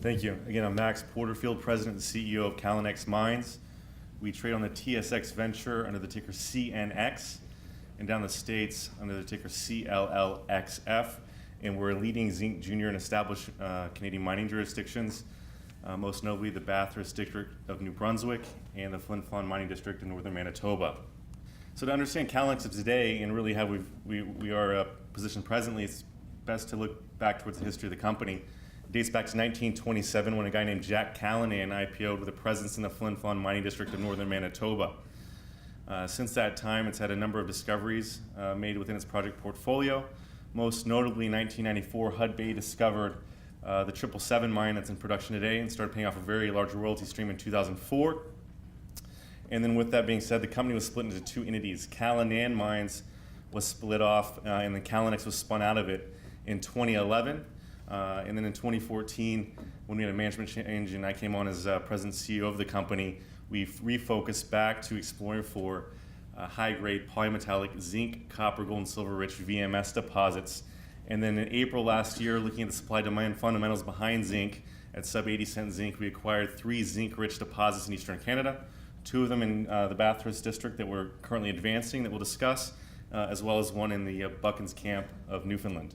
Thank you. Again, I'm Max Porterfield, President and CEO of Callinex Mines. We trade on the TSX Venture under the ticker CNX, and down the States under the ticker CLLXF. And we're a leading zinc junior in established Canadian mining jurisdictions, most notably the Bathurst district of New Brunswick and the Flin Flon mining district in northern Manitoba. So to understand Callinex of today and really how we are positioned presently, it's best to look back towards the history of the company. It dates back to 1927 when a guy named Jack Callinex IPO'd with a presence in the Flin Flon mining district of northern Manitoba. Since that time, it's had a number of discoveries made within its project portfolio. Most notably, in 1994, Hudbay discovered the 777 mine that's in production today and started paying off a very large royalty stream in 2004. And then with that being said, the company was split into two entities. Callinex Mines was split off and then Callinex was spun out of it in 2011. And then in 2014, when we had a management change and I came on as president and CEO of the company, we refocused back to exploring for high-grade polymetallic zinc, copper, gold, and silver-rich VMS deposits. And then in April last year, looking at the supply-demand fundamentals behind zinc, at sub-80-cent zinc, we acquired 3 zinc-rich deposits in Eastern Canada, 2 of them in the Bathurst district that we're currently advancing that we'll discuss, as well as 1 in the Buckens camp of Newfoundland.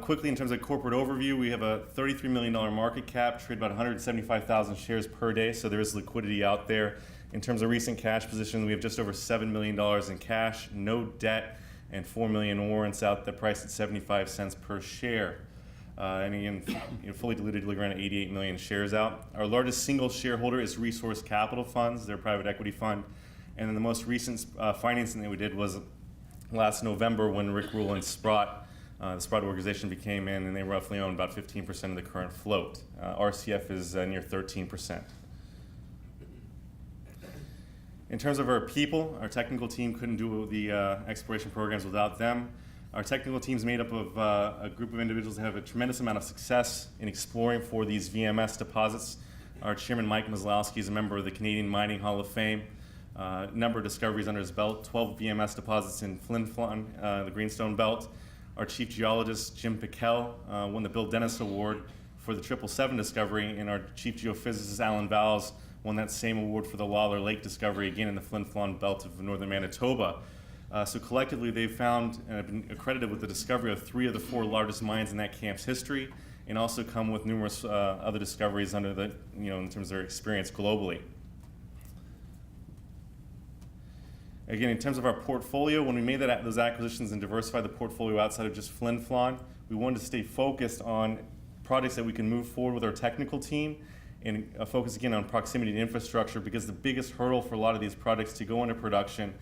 Quickly, in terms of corporate overview, we have a $33 million market cap, trade about 175,000 shares per day, so there is liquidity out there. In terms of recent cash position, we have just over $7 million in cash, no debt, and 4 million warrants out that priced at 75 cents per share. And again, fully diluted, looking around 88 million shares out. Our largest single shareholder is Resource Capital Funds, their private equity fund. And then the most recent financing that we did was last November when Rick Rule and the Sprott organization came in, and they roughly own about 15% of the current float. RCF is near 13%. In terms of our people, our technical team couldn't do the exploration programs without them. Our technical team is made up of a group of individuals that have a tremendous amount of success in exploring for these VMS deposits. Our chairman, Mike Maslowski, is a member of the Canadian Mining Hall of Fame. A number of discoveries under his belt, 12 VMS deposits in Flin Flon, the Greenstone Belt. Our chief geologist, Jim Piquel, won the Bill Dennis Award for the 777 discovery, and our chief geophysicist, Alan Vowles, won that same award for the Lawler Lake discovery, again in the Flin Flon Belt of northern Manitoba. So collectively, they've found and have been accredited with the discovery of 3 of the 4 largest mines in that camp's history, and also come with numerous other discoveries under the, in terms of their experience globally. Again, in terms of our portfolio, when we made those acquisitions and diversified the portfolio outside of just Flin Flon, we wanted to stay focused on projects that we can move forward with our technical team and focus again on proximity to infrastructure, because the biggest hurdle for a lot of these projects to go into production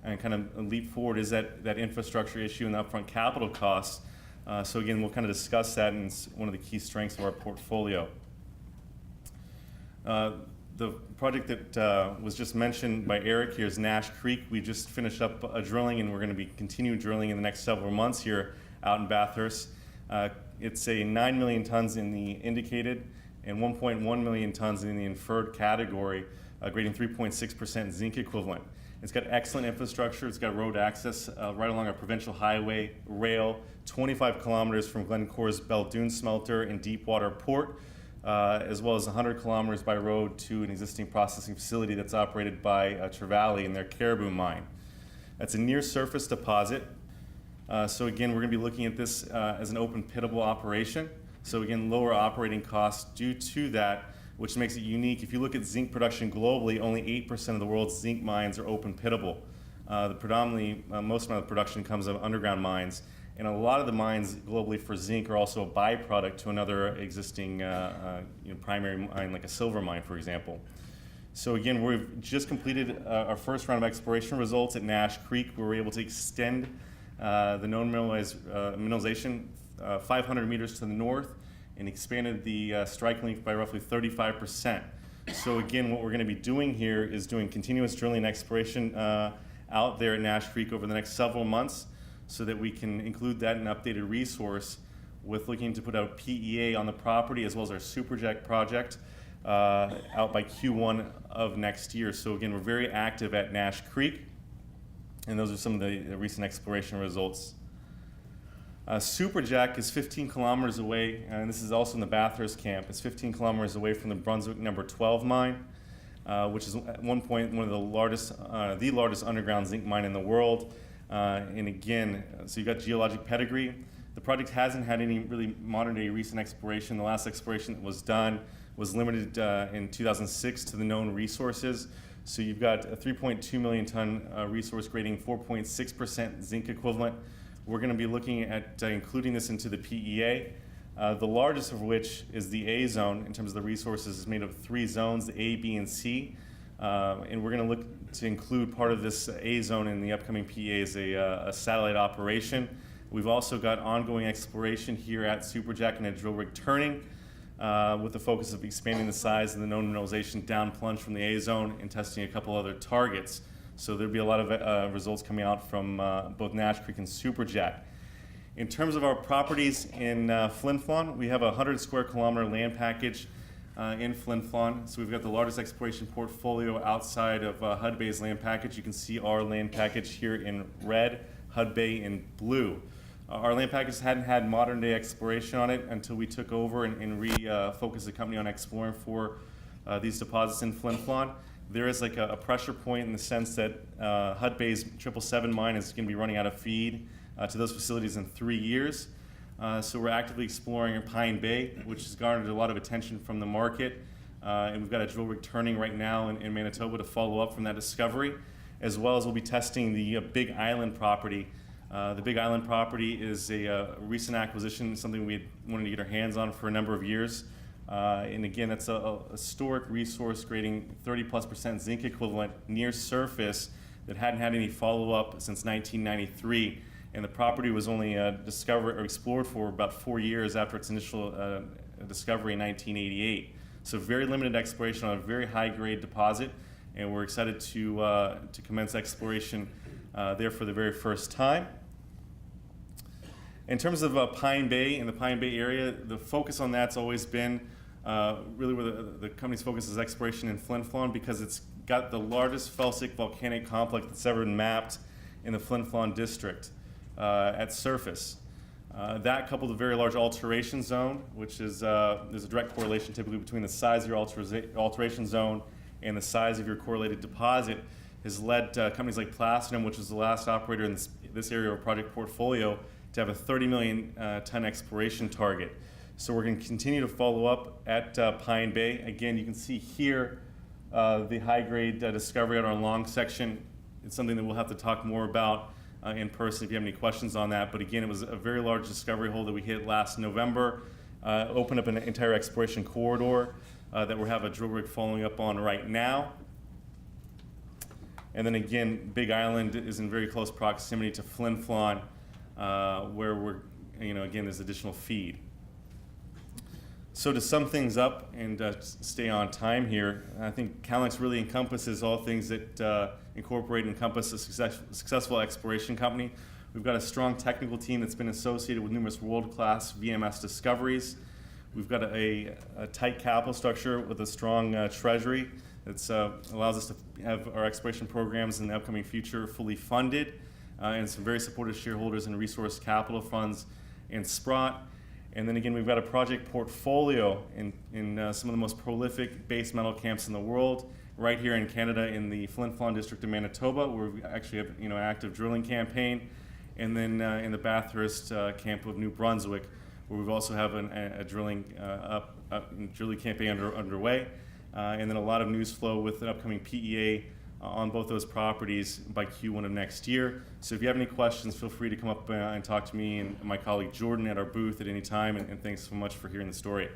and kind of leap forward is that infrastructure issue and the upfront capital costs. So again, we'll kind of discuss that, and it's one of the key strengths of our portfolio. The project that was just mentioned by Eric here is Nash Creek. We just finished up drilling, and we're going to be continuing drilling in the next several months here out in Bathurst. It's a 9 million tons in the indicated and 1.1 million tons in the inferred category, grading 3.6% zinc equivalent. It's got excellent infrastructure. It's got road access right along a provincial highway, rail, 25 kilometers from Glencore's Belledune smelter and Deepwater Port, as well as 100 kilometers by road to an existing processing facility that's operated by Trevally in their Caribou mine. That's a near-surface deposit. So again, we're going to be looking at this as an open pittable operation. So again, lower operating costs due to that, which makes it unique. If you look at zinc production globally, only 8% of the world's zinc mines are open pittable. Most amount of production comes of underground mines, and a lot of the mines globally for zinc are also a byproduct to another existing primary mine, like a silver mine, for example. So again, we've just completed our first round of exploration results at Nash Creek, where we were able to extend the known mineralization 500 meters to the north and expanded the strike length by roughly 35%. So again, what we're going to be doing here is doing continuous drilling and exploration out there at Nash Creek over the next several months, so that we can include that in an updated resource, with looking to put out PEA on the property as well as our Superjet project out by Q1 of next year. So again, we're very active at Nash Creek, and those are some of the recent exploration results. Superjack is 15 kilometers away, and this is also in the Bathurst camp. It's 15 kilometers away from the Brunswick number 12 mine, which is at one point one of the largest underground zinc mine in the world. And again, so you've got geologic pedigree. The project hasn't had any really modern day recent exploration. The last exploration that was done was limited in 2006 to the known resources. So you've got a 3.2 million ton resource grading 4.6% zinc equivalent. We're going to be looking at including this into the PEA, the largest of which is the A zone. In terms of the resources, is made of 3 zones, the A, B, and C. And we're going to look to include part of this A zone in the upcoming PEA as a satellite operation. We've also got ongoing exploration here at Superjack and a drill rig turning with the focus of expanding the size of the known mineralization down plunge from the A zone and testing a couple other targets. So there'll be a lot of results coming out from both Nash Creek and Superjack. In terms of our properties in Flin Flon, we have a 100 square kilometer land package in Flin Flon. So we've got the largest exploration portfolio outside of Hud Bay's land package. You can see our land package here in red, Hud Bay in blue. Our land package hadn't had modern day exploration on it until we took over and refocused the company on exploring for these deposits in Flin Flon. There is like a pressure point in the sense that Hud Bay's 777 mine is going to be running out of feed to those facilities in 3 years. So we're actively exploring in Pine Bay, which has garnered a lot of attention from the market. And we've got a drill rig turning right now in Manitoba to follow up from that discovery, as well as we'll be testing the Big Island property. The Big Island property is a recent acquisition, something we wanted to get our hands on for a number of years. And again, it's a historic resource grading 30+% zinc equivalent near surface that hadn't had any follow-up since 1993. And the property was only discovered or explored for about 4 years after its initial discovery in 1988. So very limited exploration on a very high-grade deposit, and we're excited to commence exploration there for the very first time. In terms of Pine Bay and the Pine Bay area, the focus on that's always been really where the company's focus is exploration in Flin Flon, because it's got the largest felsic volcanic complex that's ever been mapped in the Flin Flon district at surface. That coupled with a very large alteration zone, which is there's a direct correlation typically between the size of your alteration zone and the size of your correlated deposit, has led companies like Platinum, which was the last operator in this area of our project portfolio, to have a 30 million ton exploration target. So we're going to continue to follow up at Pine Bay. Again, you can see here the high-grade discovery on our long section. It's something that we'll have to talk more about in person if you have any questions on that. But again, it was a very large discovery hole that we hit last November, opened up an entire exploration corridor that we have a drill rig following up on right now. And then again, Big Island is in very close proximity to Flin Flon, where we're, again, there's additional feed. So to sum things up and stay on time here, I think Callinex really encompasses all things that incorporate and encompass a successful exploration company. We've got a strong technical team that's been associated with numerous world-class VMS discoveries. We've got a tight capital structure with a strong treasury that allows us to have our exploration programs in the upcoming future fully funded, and some very supportive shareholders and resource capital funds and Sprott. And then again, we've got a project portfolio in some of the most prolific base metal camps in the world, right here in Canada in the Flin Flon district of Manitoba, where we actually have an active drilling campaign, and then in the Bathurst camp of New Brunswick, where we also have a drilling campaign underway, and then a lot of news flow with an upcoming PEA on both those properties by Q1 of next year. So if you have any questions, feel free to come up and talk to me and my colleague Jordan at our booth at any time, and thanks so much for hearing the story.